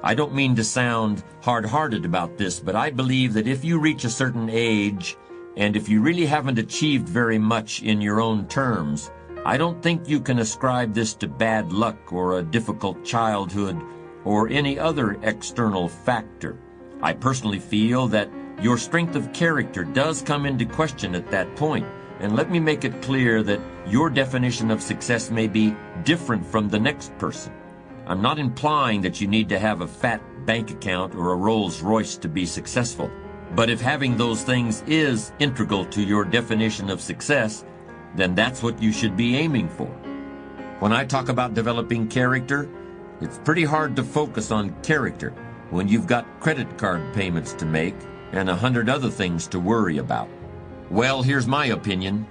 I don't mean to sound hard-hearted about this, but I believe that if you reach a certain age, and if you really haven't achieved very much in your own terms, I don't think you can ascribe this to bad luck or a difficult childhood or any other external factor. I personally feel that your strength of character does come into question at that point. And let me make it clear that your definition of success may be different from the next person. I'm not implying that you need to have a fat bank account or a Rolls Royce to be successful. But if having those things is integral to your definition of success, then that's what you should be aiming for. When I talk about developing character, it's pretty hard to focus on character when you've got credit card payments to make and 100 other things to worry about. Well, here's my opinion.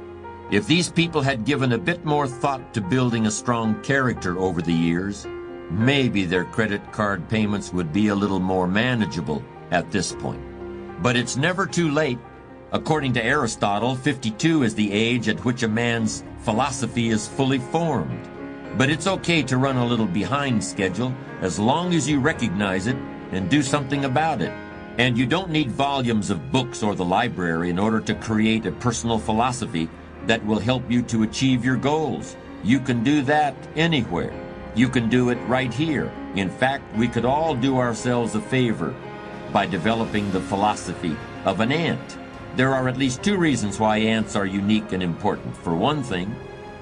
If these people had given a bit more thought to building a strong character over the years, maybe their credit card payments would be a little more manageable at this point. But it's never too late. According to Aristotle, 52 is the age at which a man's philosophy is fully formed. But it's okay to run a little behind schedule as long as you recognize it and do something about it. And you don't need volumes of books or the library in order to create a personal philosophy that will help you to achieve your goals. You can do that anywhere. You can do it right here. In fact, we could all do ourselves a favor by developing the philosophy of an ant. There are at least 2 reasons why ants are unique and important. For one thing,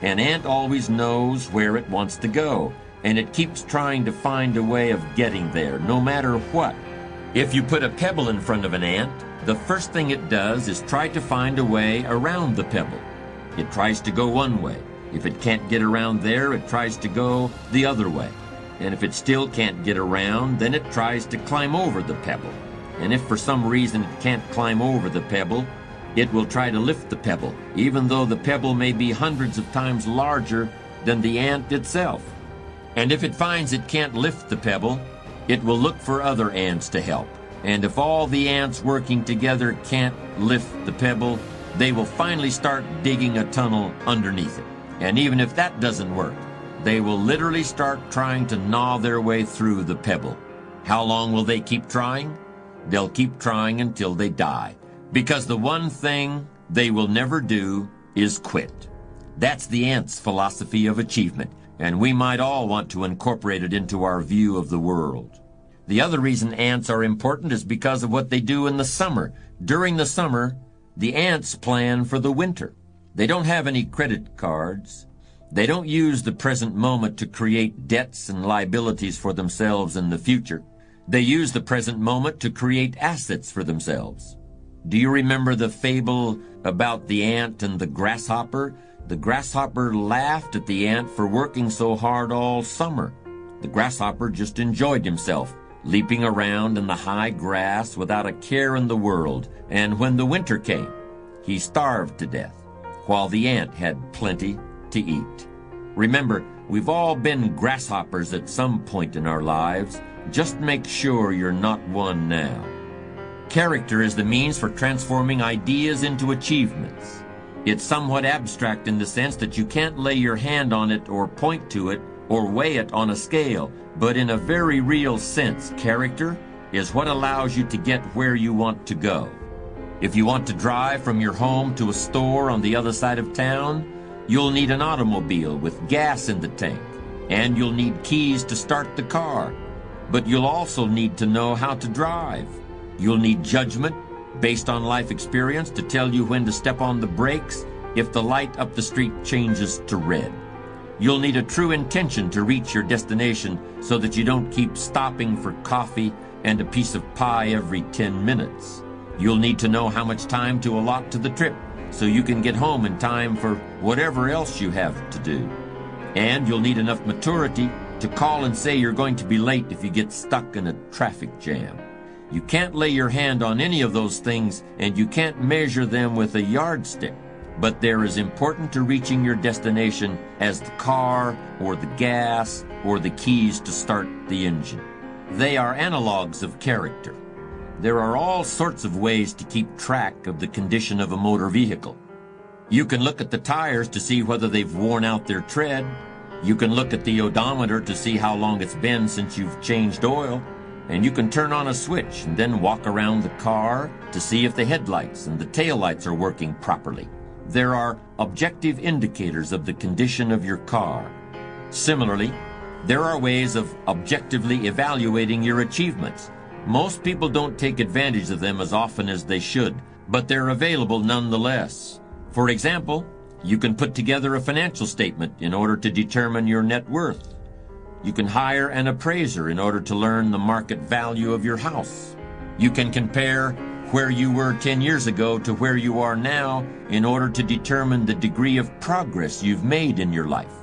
an ant always knows where it wants to go, and it keeps trying to find a way of getting there, no matter what. If you put a pebble in front of an ant, the first thing it does is try to find a way around the pebble. It tries to go one way. If it can't get around there, it tries to go the other way. And if it still can't get around, then it tries to climb over the pebble. And if for some reason it can't climb over the pebble, it will try to lift the pebble, even though the pebble may be hundreds of times larger than the ant itself. And if it finds it can't lift the pebble, it will look for other ants to help. And if all the ants working together can't lift the pebble, they will finally start digging a tunnel underneath it. And even if that doesn't work, they will literally start trying to gnaw their way through the pebble. How long will they keep trying? They'll keep trying until they die. Because the one thing they will never do is quit. That's the ant's philosophy of achievement, and we might all want to incorporate it into our view of the world. The other reason ants are important is because of what they do in the summer. During the summer, the ants plan for the winter. They don't have any credit cards. They don't use the present moment to create debts and liabilities for themselves in the future. They use the present moment to create assets for themselves. Do you remember the fable about the ant and the grasshopper? The grasshopper laughed at the ant for working so hard all summer. The grasshopper just enjoyed himself, leaping around in the high grass without a care in the world. And when the winter came, he starved to death, while the ant had plenty to eat. Remember, we've all been grasshoppers at some point in our lives. Just make sure you're not one now. Character is the means for transforming ideas into achievements. It's somewhat abstract in the sense that you can't lay your hand on it or point to it or weigh it on a scale, but in a very real sense, character is what allows you to get where you want to go. If you want to drive from your home to a store on the other side of town, you'll need an automobile with gas in the tank, and you'll need keys to start the car. But you'll also need to know how to drive. You'll need judgment based on life experience to tell you when to step on the brakes if the light up the street changes to red. You'll need a true intention to reach your destination so that you don't keep stopping for coffee and a piece of pie every 10 minutes. You'll need to know how much time to allot to the trip so you can get home in time for whatever else you have to do. And you'll need enough maturity to call and say you're going to be late if you get stuck in a traffic jam. You can't lay your hand on any of those things, and you can't measure them with a yardstick. But they're as important to reaching your destination as the car or the gas or the keys to start the engine. They are analogs of character. There are all sorts of ways to keep track of the condition of a motor vehicle. You can look at the tires to see whether they've worn out their tread. You can look at the odometer to see how long it's been since you've changed oil. and you can turn on a switch and then walk around the car to see if the headlights and the taillights are working properly. There are objective indicators of the condition of your car. Similarly, there are ways of objectively evaluating your achievements. Most people don't take advantage of them as often as they should, but they're available nonetheless. For example, you can put together a financial statement in order to determine your net worth. You can hire an appraiser in order to learn the market value of your house. You can compare where you were 10 years ago to where you are now in order to determine the degree of progress you've made in your life.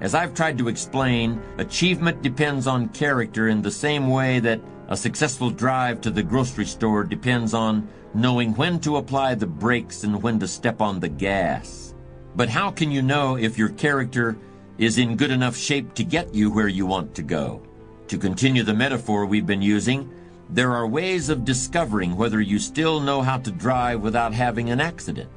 As I've tried to explain, achievement depends on character in the same way that a successful drive to the grocery store depends on knowing when to apply the brakes and when to step on the gas. But how can you know if your character is in good enough shape to get you where you want to go? To continue the metaphor we've been using, there are ways of discovering whether you still know how to drive without having an accident.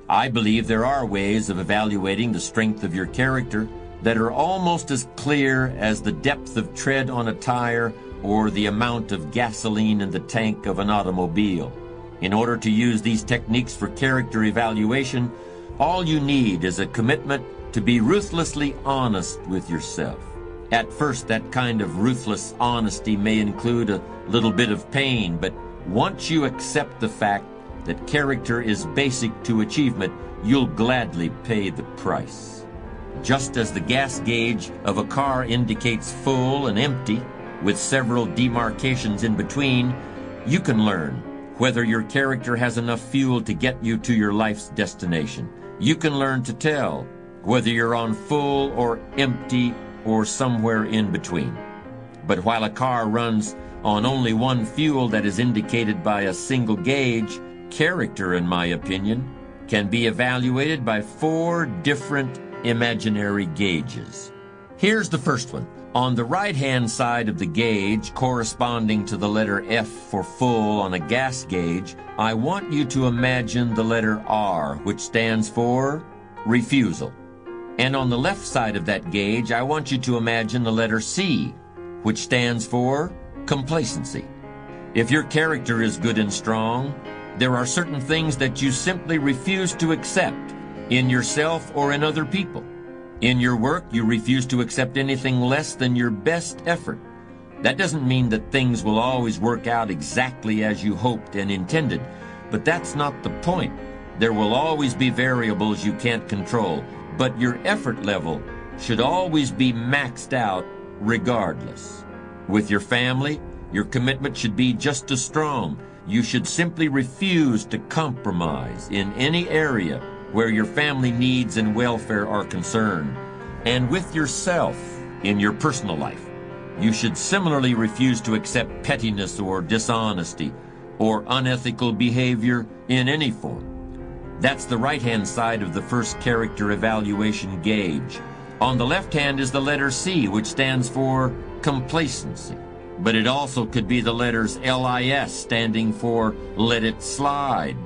I believe there are ways of evaluating the strength of your character that are almost as clear as the depth of tread on a tire or the amount of gasoline in the tank of an automobile. In order to use these techniques for character evaluation, all you need is a commitment to be ruthlessly honest with yourself. At first, that kind of ruthless honesty may include a little bit of pain, but once you accept the fact that character is basic to achievement, you'll gladly pay the price. Just as the gas gauge of a car indicates full and empty, with several demarcations in between, you can learn whether your character has enough fuel to get you to your life's destination. You can learn to tell whether you're on full or empty or somewhere in between. But while a car runs on only one fuel that is indicated by a single gauge, character, in my opinion, can be evaluated by 4 different imaginary gauges. Here's the first one. On the right-hand side of the gauge, corresponding to the letter F for full on a gas gauge, I want you to imagine the letter R, which stands for refusal. And on the left side of that gauge, I want you to imagine the letter C, which stands for complacency. If your character is good and strong, there are certain things that you simply refuse to accept in yourself or in other people. In your work, you refuse to accept anything less than your best effort. That doesn't mean that things will always work out exactly as you hoped and intended, but that's not the point. There will always be variables you can't control, but your effort level should always be maxed out regardless. With your family, your commitment should be just as strong. You should simply refuse to compromise in any area where your family needs and welfare are concerned. And with yourself, in your personal life, you should similarly refuse to accept pettiness or dishonesty or unethical behavior in any form. That's the right-hand side of the first character evaluation gauge. On the left hand is the letter C, which stands for complacency. But it also could be the letters LIS, standing for let it slide,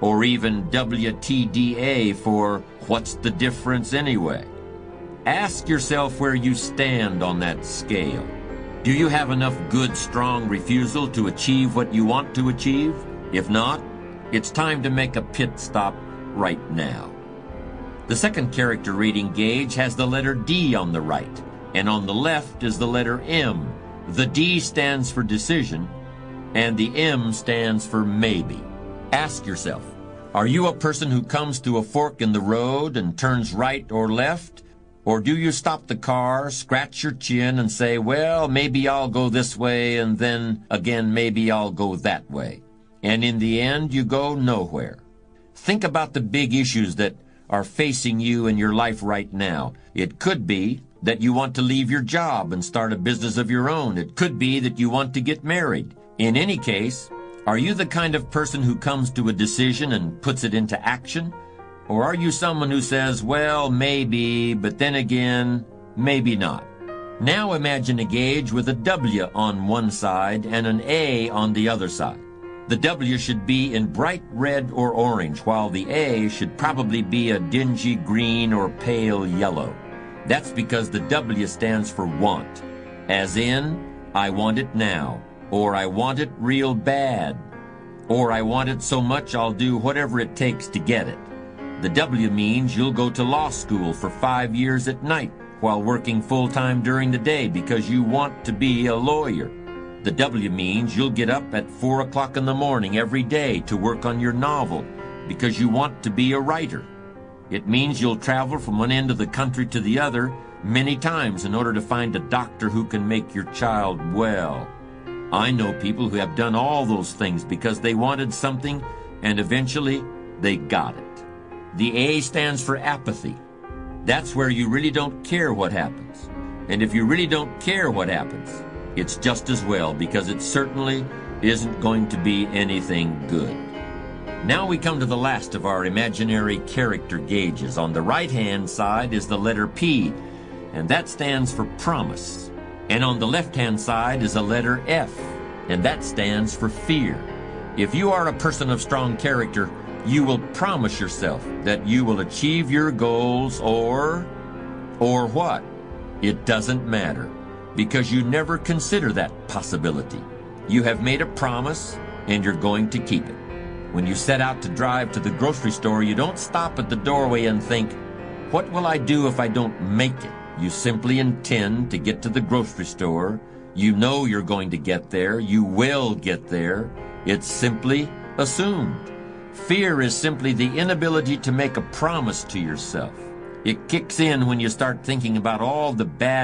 or even WTDA for what's the difference anyway. Ask yourself where you stand on that scale. Do you have enough good, strong refusal to achieve what you want to achieve? If not, it's time to make a pit stop right now. The second character rating gauge has the letter D on the right, and on the left is the letter M. The D stands for decision, and the M stands for maybe. Ask yourself, are you a person who comes to a fork in the road and turns right or left? Or do you stop the car, scratch your chin, and say, well, maybe I'll go this way, and then again, maybe I'll go that way? And in the end, you go nowhere. Think about the big issues that are facing you in your life right now. It could be that you want to leave your job and start a business of your own. It could be that you want to get married. In any case, are you the kind of person who comes to a decision and puts it into action? Or are you someone who says, well, maybe, but then again, maybe not? Now imagine a gauge with a W on one side and an A on the other side. The W should be in bright red or orange, while the A should probably be a dingy green or pale yellow. That's because the W stands for want, as in, I want it now. or I want it real bad, or I want it so much I'll do whatever it takes to get it. The W means you'll go to law school for 5 years at night while working full-time during the day because you want to be a lawyer. The W means you'll get up at 4 o'clock in the morning every day to work on your novel because you want to be a writer. It means you'll travel from one end of the country to the other many times in order to find a doctor who can make your child well. I know people who have done all those things because they wanted something and eventually they got it. The A stands for apathy. That's where you really don't care what happens. And if you really don't care what happens, it's just as well because it certainly isn't going to be anything good. Now we come to the last of our imaginary character gauges. On the right-hand side is the letter P, and that stands for promise. And on the left-hand side is a letter F, and that stands for fear. If you are a person of strong character, you will promise yourself that you will achieve your goals or what? It doesn't matter, because you never consider that possibility. You have made a promise, and you're going to keep it. When you set out to drive to the grocery store, you don't stop at the doorway and think, what will I do if I don't make it? You simply intend to get to the grocery store. You know you're going to get there. You will get there. It's simply assumed. Fear is simply the inability to make a promise to yourself. It kicks in when you start thinking about all the bad